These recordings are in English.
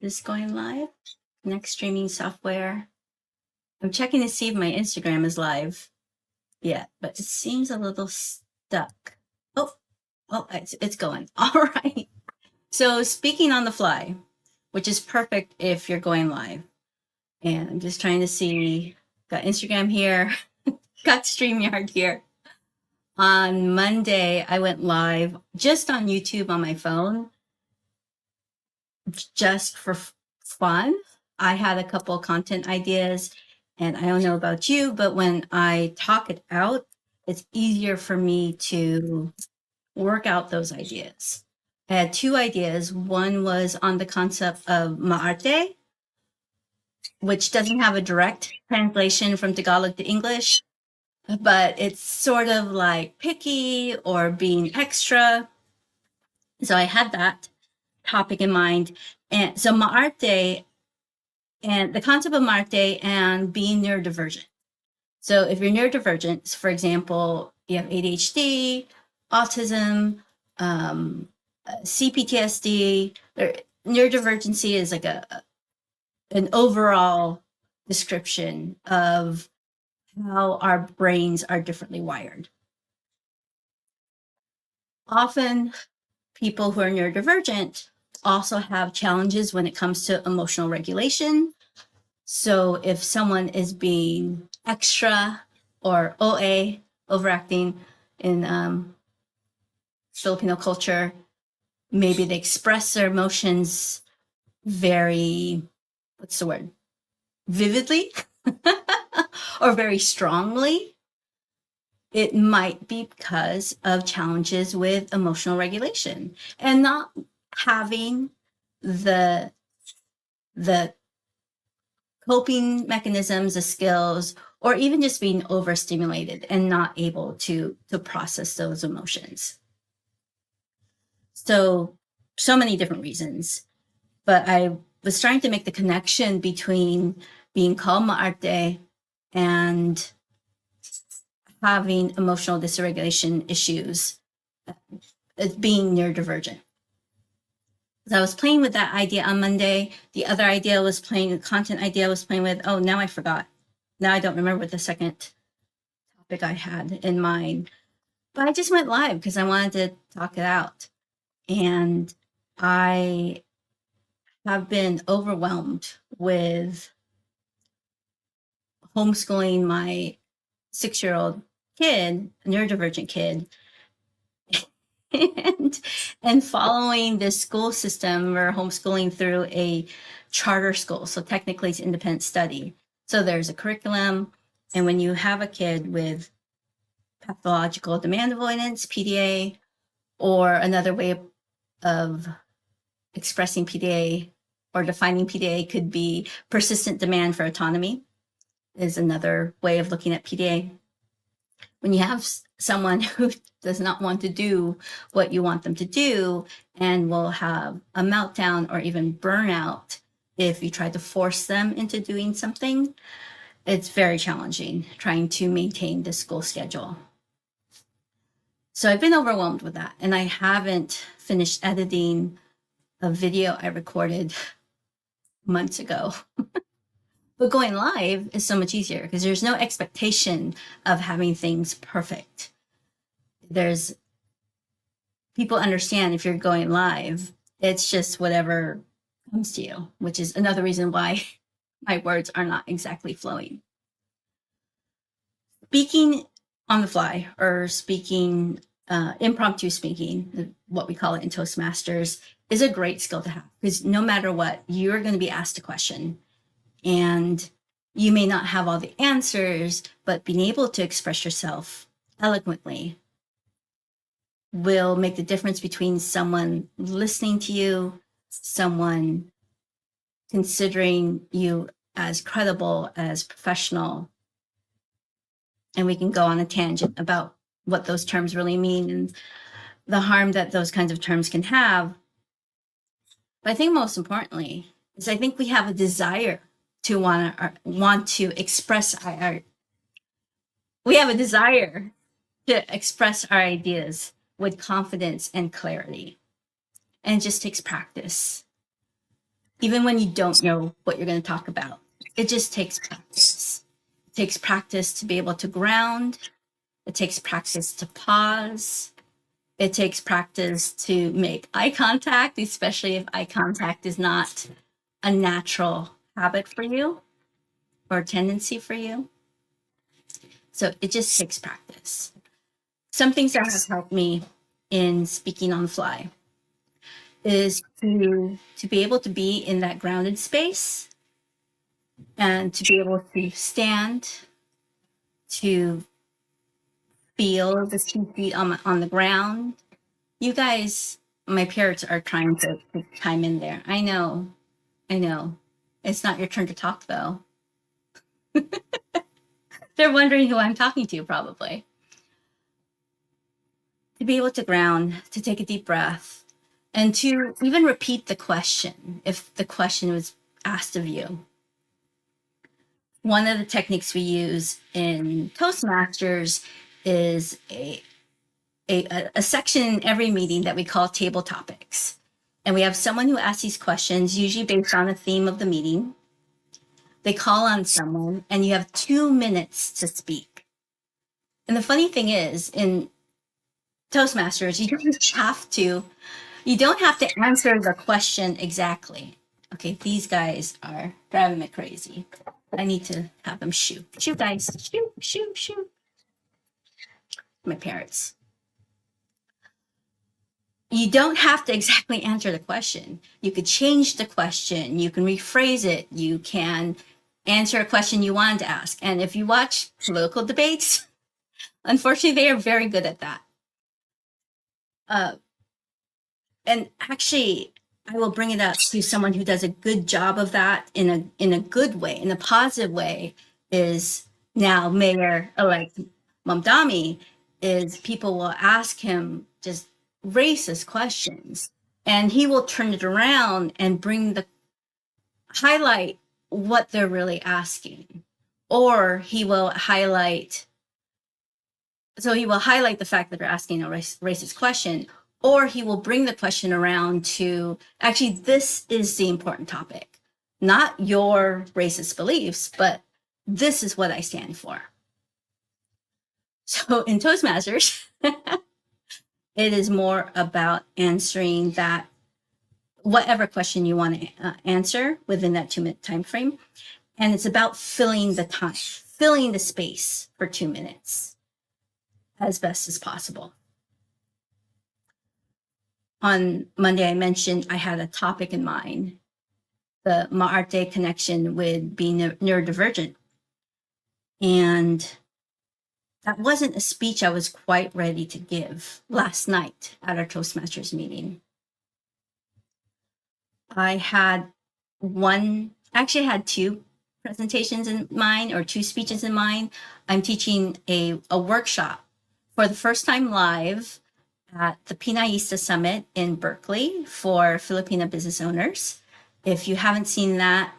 This going live? Next streaming software. I'm checking to see if my Instagram is live yet, but it seems a little stuck. Oh, it's going. All right. So speaking on the fly, which is perfect if you're going live. And I'm just trying to see, got Instagram here, got StreamYard here. On Monday, I went live just on YouTube on my phone, just for fun. I had a couple content ideas, and I don't know about you, but when I talk it out, it's easier for me to work out those ideas. I had two ideas. One was on the concept of maarte, which doesn't have a direct translation from Tagalog to English, but it's sort of like picky or being extra. So I had that topic in mind. And so maarte and the concept of maarte and being neurodivergent. So if you're neurodivergent, for example, you have ADHD, autism, CPTSD, neurodivergency is like an overall description of how our brains are differently wired. Often people who are neurodivergent also have challenges when it comes to emotional regulation. So if someone is being extra or OA, overacting in Filipino culture, maybe they express their emotions very, what's the word, vividly or very strongly. It might be because of challenges with emotional regulation and not having the coping mechanisms, the skills, or even just being overstimulated and not able to process those emotions. So many different reasons. But I was trying to make the connection between being called maarte and having emotional dysregulation issues as being neurodivergent. So I was playing with that idea on Monday. The other idea was playing, the content idea I was playing with. Oh, now I forgot. Now I don't remember what the second topic I had in mind. But I just went live because I wanted to talk it out. And I have been overwhelmed with homeschooling my 6-year-old kid, a neurodivergent kid, and following this school system. We're homeschooling through a charter school, so technically it's independent study. So there's a curriculum, and when you have a kid with pathological demand avoidance, PDA, or another way of expressing PDA or defining PDA could be persistent demand for autonomy, is another way of looking at PDA. When you have someone who does not want to do what you want them to do and will have a meltdown or even burnout if you try to force them into doing something, it's very challenging trying to maintain the school schedule. So I've been overwhelmed with that, and I haven't finished editing a video I recorded months ago. But going live is so much easier because there's no expectation of having things perfect. There's people understand if you're going live, it's just whatever comes to you, which is another reason why my words are not exactly flowing. Speaking on the fly or speaking, impromptu speaking, what we call it in Toastmasters, is a great skill to have because no matter what, you're going to be asked a question. And you may not have all the answers, but being able to express yourself eloquently will make the difference between someone listening to you, someone considering you as credible, as professional. And we can go on a tangent about what those terms really mean and the harm that those kinds of terms can have. But I think most importantly is I think we have a desire to want to express we have a desire to express our ideas with confidence and clarity. And it just takes practice. even when you don't know what you're going to talk about. It just takes practice. It takes practice to be able to ground. It takes practice to pause. It takes practice to make eye contact, especially if eye contact is not a natural habit for you or a tendency for you. So it just takes practice. Some things that have helped me in speaking on the fly is to be able to be in that grounded space and to be able to stand, to feel the 2 feet on the ground. You guys, my parents are trying to chime in there. I know. It's not your turn to talk, though. They're wondering who I'm talking to, probably. To be able to ground, to take a deep breath, and to even repeat the question if the question was asked of you. One of the techniques we use in Toastmasters is a section in every meeting that we call table topics. And we have someone who asks these questions, usually based on a theme of the meeting. They call on someone, and you have 2 minutes to speak. And the funny thing is, in Toastmasters, you don't have to answer the question exactly. Okay, these guys are driving me crazy. I need to have them shoot. Shoot, guys. Shoot. My parents. You don't have to exactly answer the question. You could change the question. You can rephrase it. You can answer a question you wanted to ask. And if you watch political debates, unfortunately, they are very good at that. And actually, I will bring it up to someone who does a good job of that in a good way, in a positive way, is now Mayor-elect Mamdani. Is people will ask him just racist questions, and he will turn it around and highlight what they're really asking, or he will highlight the fact that they're asking a racist question, or he will bring the question around to actually, this is the important topic, not your racist beliefs, but this is what I stand for. So in Toastmasters, it is more about answering that whatever question you want to answer within that 2-minute time frame. And it's about filling the time, filling the space for 2 minutes as best as possible. On Monday, I mentioned I had a topic in mind, the Ma'arte connection with being neurodivergent. And that wasn't a speech I was quite ready to give last night at our Toastmasters meeting. I had two presentations in mind, or 2 speeches in mind. I'm teaching a workshop for the first time live at the Pinaista Summit in Berkeley for Filipino business owners. If you haven't seen that,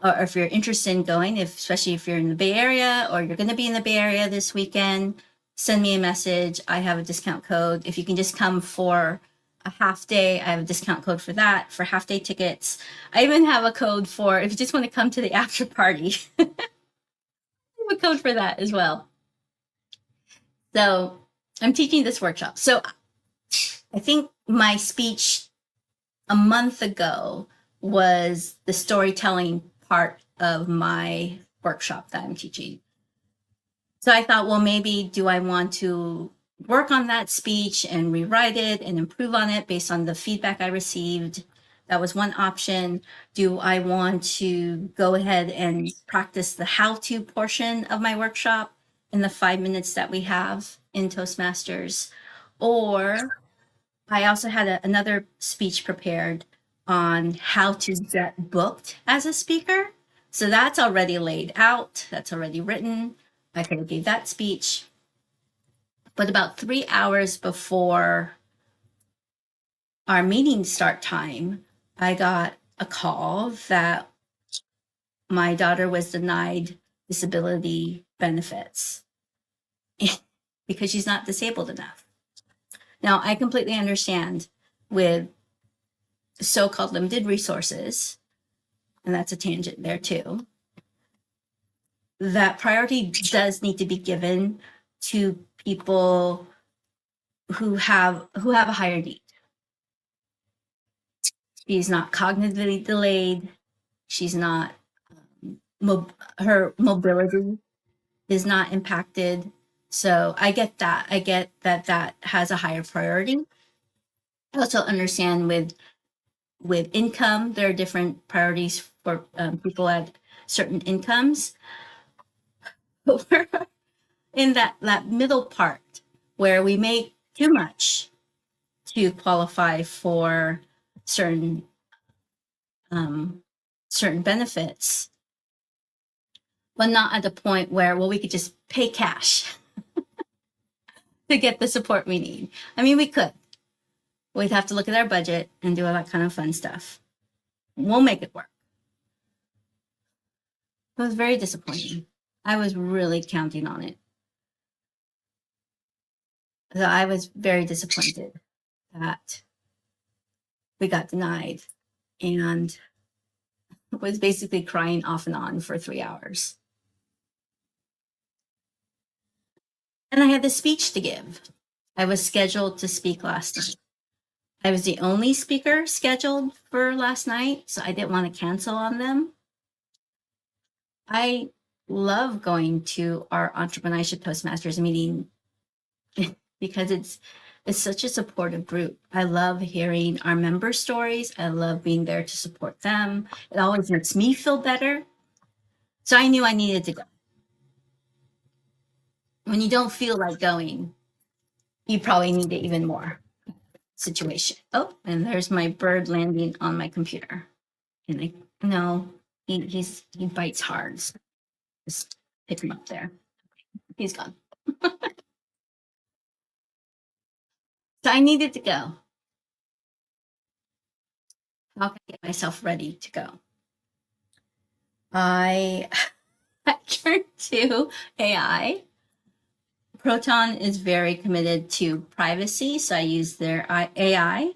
or if you're interested in going, especially if you're in the Bay Area or you're going to be in the Bay Area this weekend, send me a message. I have a discount code. If you can just come for a half day, I have a discount code for that, for half day tickets. I even have a code for if you just want to come to the after party. I have a code for that as well. So I'm teaching this workshop. So I think my speech a month ago was the storytelling part of my workshop that I'm teaching. So I thought, well, maybe do I want to work on that speech and rewrite it and improve on it based on the feedback I received? That was one option. Do I want to go ahead and practice the how-to portion of my workshop in the 5 minutes that we have in Toastmasters? Or I also had another speech prepared on how to get booked as a speaker. So that's already laid out. That's already written. I could have gave that speech. But about 3 hours before our meeting start time, I got a call that my daughter was denied disability benefits because she's not disabled enough. Now, I completely understand with so-called limited resources, and that's a tangent there too, that priority does need to be given to people who have a higher need. She's not cognitively delayed. She's not her mobility is not impacted. So I get that. I get that that has a higher priority. I also understand with income, there are different priorities for people at certain incomes. But we're in that middle part where we make too much to qualify for certain certain benefits, but not at the point where, well, we could just pay cash to get the support we need. I mean, we could. We'd have to look at our budget and do all that kind of fun stuff. We'll make it work. It was very disappointing. I was really counting on it. So I was very disappointed that we got denied and was basically crying off and on for 3 hours. And I had the speech to give. I was scheduled to speak last night. I was the only speaker scheduled for last night, so I didn't want to cancel on them. I love going to our entrepreneurship Toastmasters meeting because it's such a supportive group. I love hearing our member stories. I love being there to support them. It always makes me feel better. So I knew I needed to go. When you don't feel like going, you probably need it even more. Situation. Oh, and there's my bird landing on my computer. And I no, he bites hard. So just pick him up there. He's gone. So I needed to go. How can I get myself ready to go? I turned to AI. Proton is very committed to privacy, so I use their AI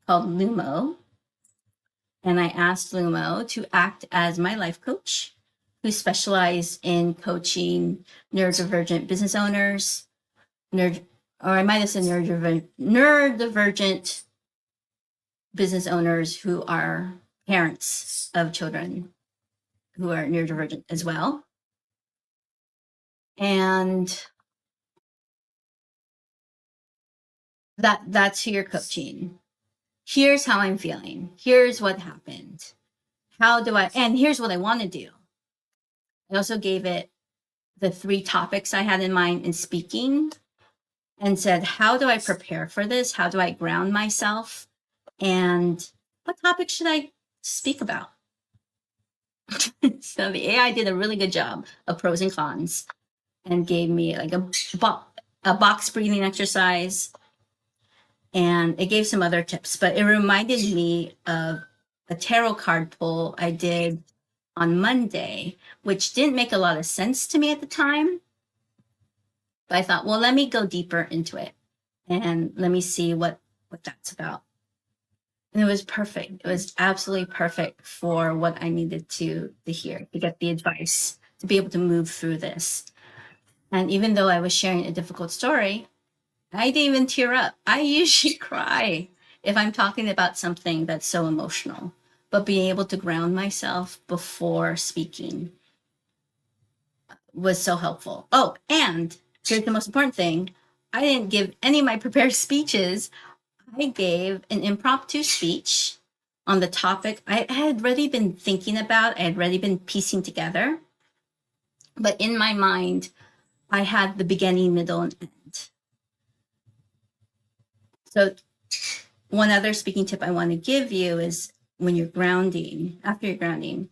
called Lumo. And I asked Lumo to act as my life coach, who specialized in coaching neurodivergent business owners, or I might have said neurodivergent business owners who are parents of children who are neurodivergent as well. And that's who you're coaching. Here's how I'm feeling. Here's what happened. And here's what I want to do. I also gave it the 3 topics I had in mind in speaking and said, how do I prepare for this? How do I ground myself? And what topic should I speak about? So the AI did a really good job of pros and cons and gave me like a box breathing exercise. And it gave some other tips, but it reminded me of a tarot card pull I did on Monday, which didn't make a lot of sense to me at the time. But I thought, well, let me go deeper into it and let me see what that's about. And it was perfect. It was absolutely perfect for what I needed to hear, to get the advice, to be able to move through this. And even though I was sharing a difficult story, I didn't even tear up. I usually cry if I'm talking about something that's so emotional, but being able to ground myself before speaking was so helpful. Oh, and here's the most important thing. I didn't give any of my prepared speeches. I gave an impromptu speech on the topic I had already been thinking about. I had already been piecing together. But in my mind, I had the beginning, middle, and end. So one other speaking tip I want to give you is when you're grounding, after you're grounding,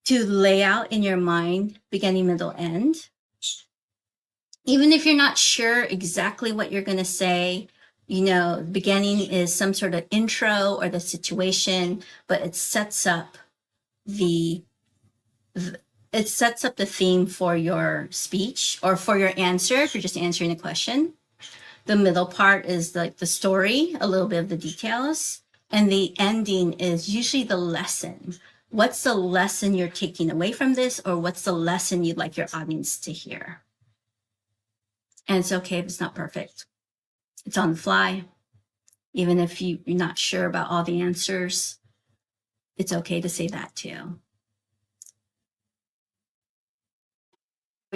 to lay out in your mind beginning, middle, end. Even if you're not sure exactly what you're going to say, the beginning is some sort of intro or the situation, but it sets up the theme for your speech or for your answer if you're just answering a question. The middle part is like the story, a little bit of the details. And the ending is usually the lesson. What's the lesson you're taking away from this, or what's the lesson you'd like your audience to hear? And it's okay if it's not perfect. It's on the fly. Even if you're not sure about all the answers, it's okay to say that too.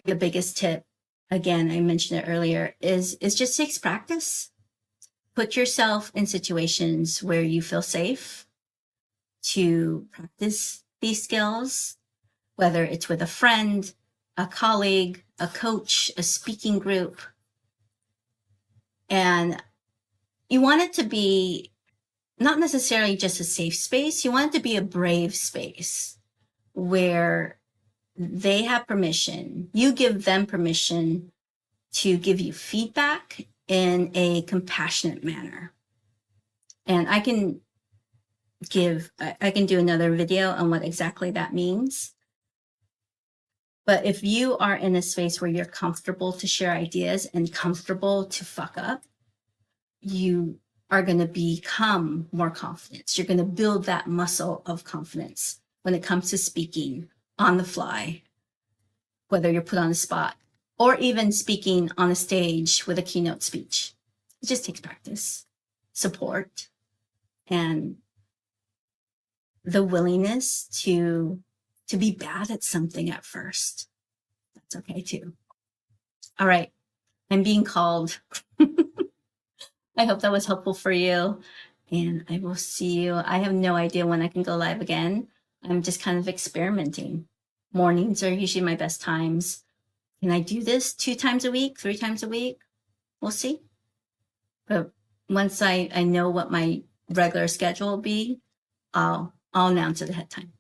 The biggest tip, again, I mentioned it earlier, is just takes practice. Put yourself in situations where you feel safe to practice these skills, whether it's with a friend, a colleague, a coach, a speaking group. And you want it to be not necessarily just a safe space, you want it to be a brave space where they have permission, you give them permission to give you feedback in a compassionate manner. And I can do another video on what exactly that means. But if you are in a space where you're comfortable to share ideas and comfortable to fuck up, you are going to become more confident. You're going to build that muscle of confidence when it comes to speaking on the fly, whether you're put on the spot or even speaking on a stage with a keynote speech. It just takes practice, support, and the willingness to be bad at something at first. That's okay too. All right, I'm being called. I hope that was helpful for you, and I will see you. I have no idea when I can go live again. I'm just kind of experimenting. Mornings are usually my best times. Can I do this 2 times a week, 3 times a week? We'll see. But once I know what my regular schedule will be, I'll announce it ahead of time.